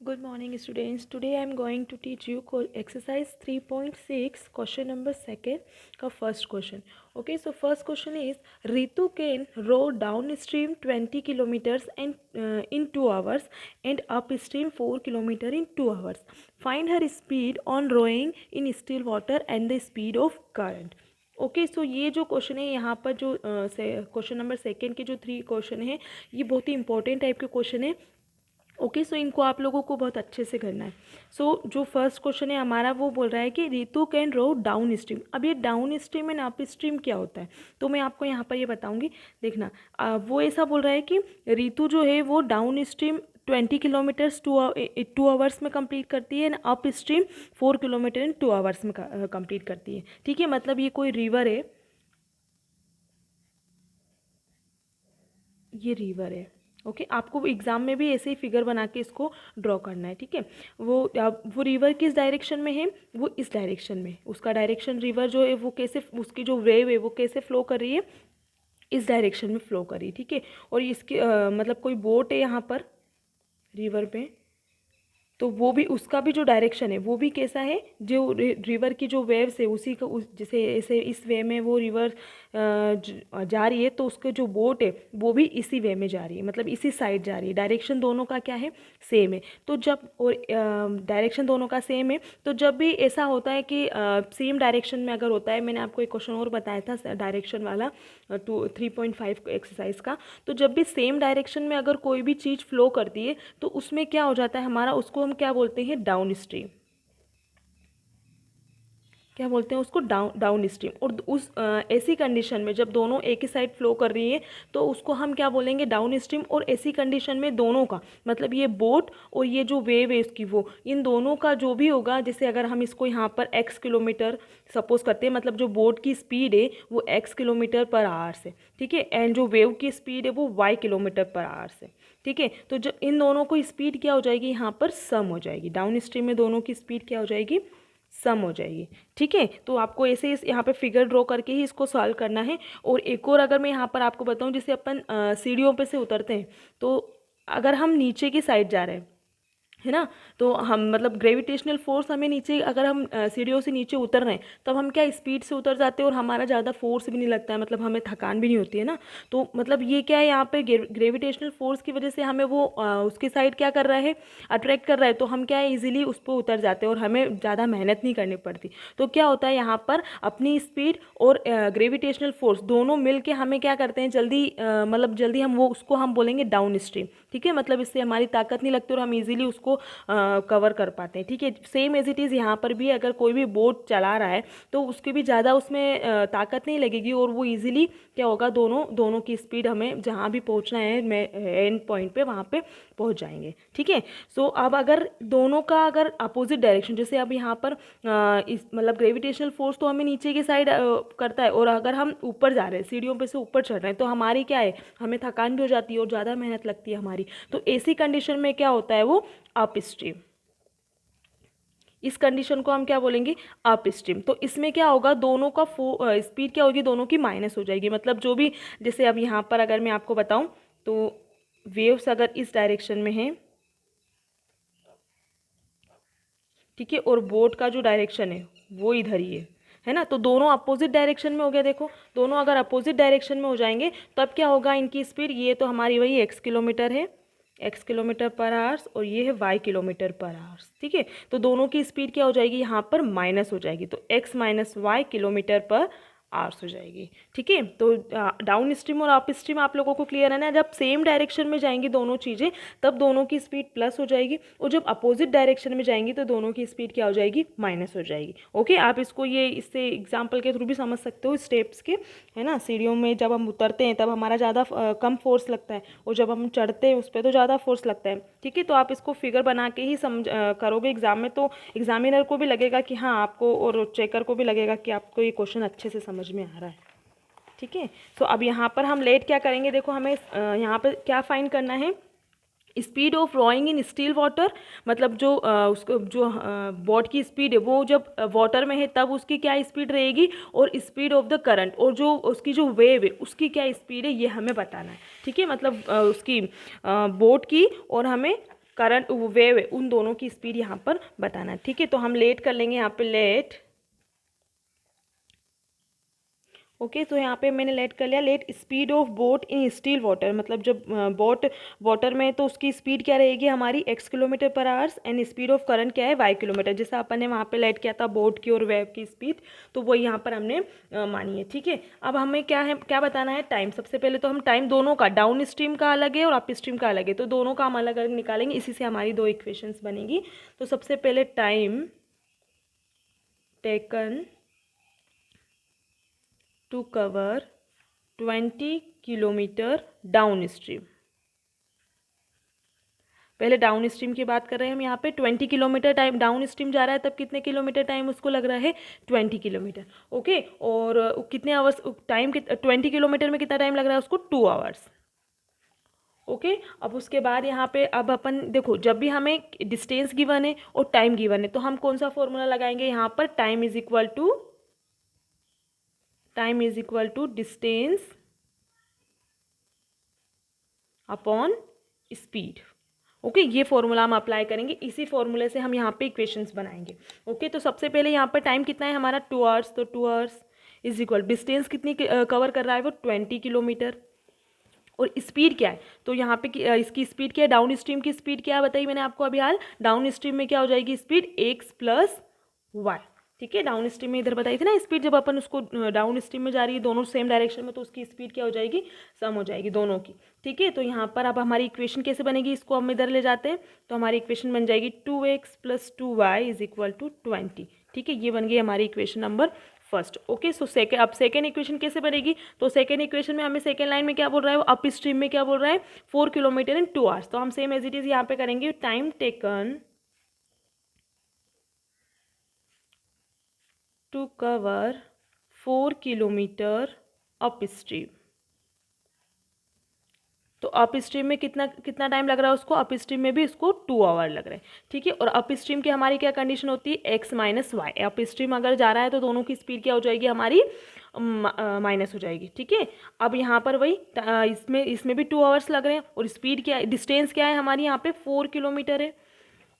Good morning, students. Today I am going to teach you exercise 3.6 question number second का first question. Okay, so first question is Ritu can row downstream 20 kilometers and in 2 hours and upstream 4 kilometers in 2 hours. Find her speed on rowing in still water and the speed of current. Okay so ये जो question है यहाँ पर जो question number second के जो 3 question है ये बहुत ही इंपॉर्टेंट टाइप के क्वेश्चन है। ओके सो इनको आप लोगों को बहुत अच्छे से करना है। सो जो फर्स्ट क्वेश्चन है हमारा वो बोल रहा है कि Ritu can row downstream. अब ये downstream and upstream क्या होता है तो मैं आपको यहाँ पर ये बताऊँगी। देखना वो ऐसा बोल रहा है कि रितु जो है वो डाउन स्ट्रीम 20 किलोमीटर्स 2 आवर्स में कंप्लीट करती है and up stream 4 kilometre in 2 hours में कंप्लीट करती है। ठीक है, मतलब ये कोई रिवर है, ये रिवर है। ओके आपको एग्जाम में भी ऐसे ही फिगर बना के इसको ड्रॉ करना है। ठीक है, वो रिवर किस डायरेक्शन में है, वो इस डायरेक्शन में, उसका डायरेक्शन रिवर जो है वो कैसे, उसकी जो वेव है वो कैसे फ्लो कर रही है, इस डायरेक्शन में फ्लो कर रही है। ठीक है, और इसके मतलब कोई बोट है यहाँ पर रिवर पे, तो वो भी उसका भी जो डायरेक्शन है वो भी कैसा है, जो रिवर की जो वेव्स है उसी का जैसे ऐसे इस वे में वो रिवर जा रही है तो उसके जो बोट है वो भी इसी वे में जा रही है, मतलब इसी साइड जा रही है। डायरेक्शन दोनों का क्या है, सेम है। तो जब और डायरेक्शन दोनों का सेम है तो जब भी ऐसा होता है कि सेम डायरेक्शन में अगर होता है, मैंने आपको एक क्वेश्चन और बताया था डायरेक्शन वाला 3.5 एक्सरसाइज का, तो जब भी सेम डायरेक्शन में अगर कोई भी चीज़ फ्लो करती है तो उसमें क्या हो जाता है हमारा, उसको हम क्या बोलते हैं, डाउन स्ट्रीम। क्या बोलते हैं उसको, डाउन स्ट्रीम। और उस ऐसी कंडीशन में जब दोनों एक ही साइड फ्लो कर रही है तो उसको हम क्या बोलेंगे, डाउन स्ट्रीम। और ऐसी कंडीशन में दोनों का मतलब ये बोट और ये जो वेव है इसकी, वो इन दोनों का जो भी होगा, जैसे अगर हम इसको यहाँ पर x किलोमीटर सपोज करते हैं, मतलब जो बोट की स्पीड है वो x किलोमीटर पर आवर से, ठीक है, एंड जो वेव की स्पीड है वो y किलोमीटर पर आवर से। ठीक है, तो जब इन दोनों को स्पीड क्या हो जाएगी, यहाँ पर सम हो जाएगी। डाउन स्ट्रीम में दोनों की स्पीड क्या हो जाएगी, सम हो जाएगी। ठीक है, तो आपको ऐसे इस यहाँ पे फिगर ड्रॉ करके ही इसको सॉल्व करना है। और एक और अगर मैं यहाँ पर आपको बताऊँ, जैसे अपन सीढ़ियों पे से उतरते हैं तो अगर हम नीचे की साइड जा रहे हैं, है ना, तो हम मतलब ग्रेविटेशनल फोर्स हमें नीचे, अगर हम सीढ़ियों से नीचे उतर रहे हैं तब हम क्या स्पीड से उतर जाते हैं और हमारा ज़्यादा फोर्स भी नहीं लगता है, मतलब हमें थकान भी नहीं होती है ना। तो मतलब ये क्या है, यहाँ पे ग्रेविटेशनल फोर्स की वजह से हमें वो उसकी साइड क्या कर रहा है, अट्रैक्ट कर रहा है, तो हम क्या है इजीली उस पर उतर जाते हैं और हमें ज़्यादा मेहनत नहीं करनी पड़ती। तो क्या होता है यहाँ पर, अपनी स्पीड और ग्रेविटेशनल फोर्स दोनों मिल के हमें क्या करते हैं, जल्दी मतलब जल्दी हम वो उसको हम बोलेंगे डाउन स्ट्रीम। ठीक है, मतलब इससे हमारी ताकत नहीं लगती और हम इजीली उसको कवर कर पाते हैं। ठीक है, सेम एज इट इज़ यहाँ पर भी अगर कोई भी बोट चला रहा है तो उसकी भी ज़्यादा उसमें ताकत नहीं लगेगी और वो इजीली क्या होगा, दोनों दोनों की स्पीड हमें जहाँ भी पहुँचना है एंड पॉइंट पे वहाँ पे पहुँच जाएंगे। ठीक है, सो अब अगर दोनों का अगर अपोजिट डायरेक्शन, जैसे अब यहाँ पर इस मतलब ग्रेविटेशनल फोर्स तो हमें नीचे की साइड करता है, और अगर हम ऊपर जा रहे हैं, सीढ़ियों पे से ऊपर चढ़ रहे हैं, तो हमारी क्या है, हमें थकान भी हो जाती है और ज़्यादा मेहनत लगती है हमारी। तो ऐसी कंडीशन में क्या होता है, वो अप स्ट्रीम। इस कंडीशन को हम क्या बोलेंगे, अप स्ट्रीम। तो इसमें क्या होगा, दोनों का स्पीड क्या होगी, दोनों की माइनस हो जाएगी। मतलब जो भी, जैसे अब यहाँ पर अगर मैं आपको बताऊँ तो वेव्स अगर इस डायरेक्शन में है, ठीक है, और बोट का जो डायरेक्शन है वो इधर ही है ना, तो दोनों अपोजिट डायरेक्शन में हो गया। देखो दोनों अगर अपोजिट डायरेक्शन में हो जाएंगे तब क्या होगा, इनकी स्पीड, ये तो हमारी वही x किलोमीटर है, x किलोमीटर पर आवर्स, और ये है y किलोमीटर पर आवर्स। ठीक है, तो दोनों की स्पीड क्या हो जाएगी, यहाँ पर माइनस हो जाएगी, तो x minus y kilometre per hours हो जाएगी। ठीक है, तो डाउन स्ट्रीम और अप स्ट्रीम आप लोगों को क्लियर है ना। जब सेम डायरेक्शन में जाएंगी दोनों चीज़ें तब दोनों की स्पीड प्लस हो जाएगी, और जब अपोजिट डायरेक्शन में जाएंगी तो दोनों की स्पीड क्या हो जाएगी, माइनस हो जाएगी। ओके, आप इसको ये इससे एग्जाम्पल के थ्रू भी समझ सकते हो स्टेप्स के, है ना। सीढ़ियों में जब हम उतरते हैं तब हमारा ज़्यादा कम फोर्स लगता है, और जब हम चढ़ते हैं उस पर तो ज़्यादा फोर्स लगता है। ठीक है, तो आप इसको फिगर बना के ही समझ करोगे एग्जाम में, तो एग्जामिनर को भी लगेगा कि हाँ आपको, और चेकर को भी लगेगा कि आपको ये क्वेश्चन अच्छे से समझ में आ रहा है। ठीक है, तो अब यहाँ पर हम लेट क्या करेंगे, देखो हमें यहाँ पर क्या फाइंड करना है, speed of rowing in still water. मतलब जो उसको जो बोट की स्पीड है वो जब वाटर में है तब उसकी क्या स्पीड रहेगी, और स्पीड ऑफ द करंट, और जो उसकी जो वेव है उसकी क्या स्पीड है, ये हमें बताना है। ठीक है, मतलब उसकी बोट की और हमें करंट वेव है उन दोनों की स्पीड यहाँ पर बताना है। ठीक है, तो हम लेट कर लेंगे यहाँ पे लेट। ओके, तो यहाँ पे मैंने लेट कर लिया। Let speed of boat in still water, मतलब जब बोट वाटर में तो उसकी स्पीड क्या रहेगी हमारी x kilometre per hours, and speed of current क्या है y किलोमीटर, जैसा अपन ने वहाँ पे लेट किया था बोट की और वेव की स्पीड, तो वो यहाँ पर हमने मानी है। ठीक है, अब हमें क्या बताना है टाइम। सबसे पहले तो हम टाइम दोनों का, डाउन स्ट्रीम का अलग है और अप स्ट्रीम का अलग है, तो दोनों का हम अलग अलग निकालेंगे, इसी से हमारी दो इक्वेशंस बनेगी। तो सबसे पहले time taken to cover 20 kilometre downstream. पहले डाउन स्ट्रीम की बात कर रहे हैं हम यहाँ पे। 20 किलोमीटर टाइम डाउन स्ट्रीम जा रहा है, तब कितने किलोमीटर टाइम उसको लग रहा है 20 किलोमीटर। ओके, और कितने आवर्स टाइम, 20 किलोमीटर में कितना टाइम लग रहा है उसको 2 आवर्स। ओके, अब उसके बाद यहाँ पे अब अपन देखो, जब भी हमें डिस्टेंस गिवन है और टाइम गिवन है तो हम कौन सा फॉर्मूला लगाएंगे यहाँ पर, time is equal to distance upon speed. Okay, ये फॉर्मूला हम अप्लाई करेंगे, इसी फॉर्मूले से हम यहाँ पे इक्वेशंस बनाएंगे। ओके, तो सबसे पहले यहाँ पर टाइम कितना है हमारा 2 आवर्स, तो 2 आवर्स इज इक्वल, डिस्टेंस कितनी कवर कर रहा है वो 20 किलोमीटर, और स्पीड क्या है, तो यहाँ पे इसकी स्पीड क्या है, डाउन स्ट्रीम की स्पीड क्या है बताइए मैंने आपको अभी हाल। डाउन स्ट्रीम में क्या हो जाएगी स्पीड, x प्लस वाई। ठीक है, डाउन स्ट्रीम में इधर बताई थी ना स्पीड, जब अपन उसको डाउन स्ट्रीम में जा रही है दोनों सेम डायरेक्शन में, तो उसकी स्पीड क्या हो जाएगी, सम हो जाएगी दोनों की। ठीक है, तो यहाँ पर अब हमारी इक्वेशन कैसे बनेगी, इसको हम इधर ले जाते हैं, तो हमारी इक्वेशन बन जाएगी 2x plus 2y is equal to 20। ठीक है, ये बन गई हमारी इक्वेशन नंबर फर्स्ट। ओके, सो अब सेकेंड इक्वेशन कैसे बनेगी, तो सेकेंड इक्वेशन में हमें सेकेंड लाइन में क्या बोल रहा है, अप स्ट्रीम में क्या बोल रहा है 4 किलोमीटर इन 2 आवर्स, तो हम सेम एज इट इज यहाँ पे करेंगे, time taken to cover 4 kilometre upstream. तो अप स्ट्रीम में कितना टाइम लग रहा है उसको, अप स्ट्रीम में भी उसको 2 आवर लग रहे हैं। ठीक है, और अप स्ट्रीम की हमारी क्या कंडीशन होती है, x minus y. Upstream अगर जा रहा है तो दोनों की स्पीड क्या हो जाएगी हमारी, माइनस हो जाएगी। ठीक है, अब यहाँ पर वही इसमें भी 2 आवर्स लग रहे हैं, और स्पीड क्या है, डिस्टेंस क्या है हमारी यहाँ पे 4 किलोमीटर है,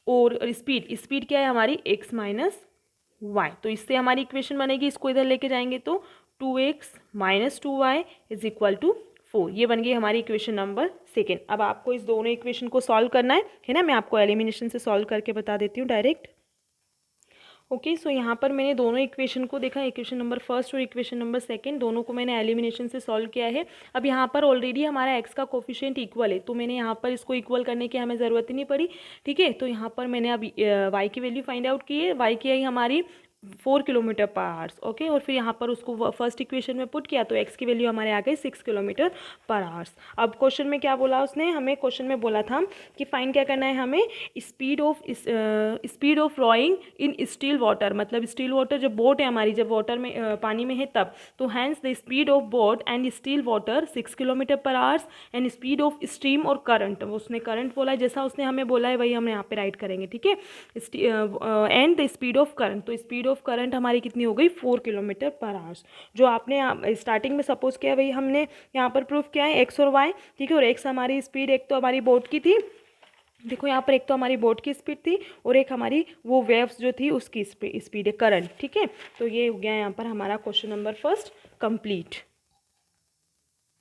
और स्पीड क्या है हमारी x माइनस वाई। तो इससे हमारी इक्वेशन बनेगी, इसको इधर लेके जाएंगे तो 2x minus 2y is equal to 4। ये बन गई हमारी इक्वेशन नंबर सेकेंड। अब आपको इस दोनों इक्वेशन को सॉल्व करना है ना, मैं आपको एलिमिनेशन से सॉल्व करके बता देती हूँ डायरेक्ट। ओके, सो यहाँ पर मैंने दोनों इक्वेशन को देखा, इक्वेशन नंबर फर्स्ट और इक्वेशन नंबर सेकंड, दोनों को मैंने एलिमिनेशन से सॉल्व किया है। अब यहाँ पर ऑलरेडी हमारा x का कोफिशिएंट इक्वल है, तो मैंने यहाँ पर इसको इक्वल करने की हमें ज़रूरत ही नहीं पड़ी। ठीक है, तो यहाँ पर मैंने अब y की वैल्यू फाइंड आउट की है, y की आई हमारी 4 किलोमीटर पर आवर्स। ओके, और फिर यहाँ पर उसको फर्स्ट इक्वेशन में पुट किया तो x की वैल्यू हमारे आ गई 6 किलोमीटर पर आवर्स। अब क्वेश्चन में क्या बोला उसने हमें, क्वेश्चन में बोला था कि फाइंड क्या करना है हमें, speed of rowing in still water, मतलब स्टिल वाटर जब बोट है हमारी, जब वाटर में पानी में है तब, तो hence the speed of boat and still water 6 kilometre per hours, and speed of stream और करंट, उसने करंट बोला है, जैसा उसने हमें बोला है वही हम यहाँ पे राइट करेंगे। ठीक है, and the speed of current, तो स्पीड ऑफ करंट हमारी कितनी हो गई 4 किलोमीटर पर आवर्स। जो आपने स्टार्टिंग में सपोज किया वही हमने यहाँ पर प्रूफ किया है, एक्स और वाई। ठीक है, और एक्स हमारी स्पीड, एक तो हमारी बोट की थी, देखो यहाँ पर एक तो हमारी बोट की स्पीड थी और एक हमारी वो वेव्स जो थी उसकी स्पीड है, करंट। ठीक है, तो ये हो गया यहाँ पर हमारा क्वेश्चन नंबर फर्स्ट कंप्लीट।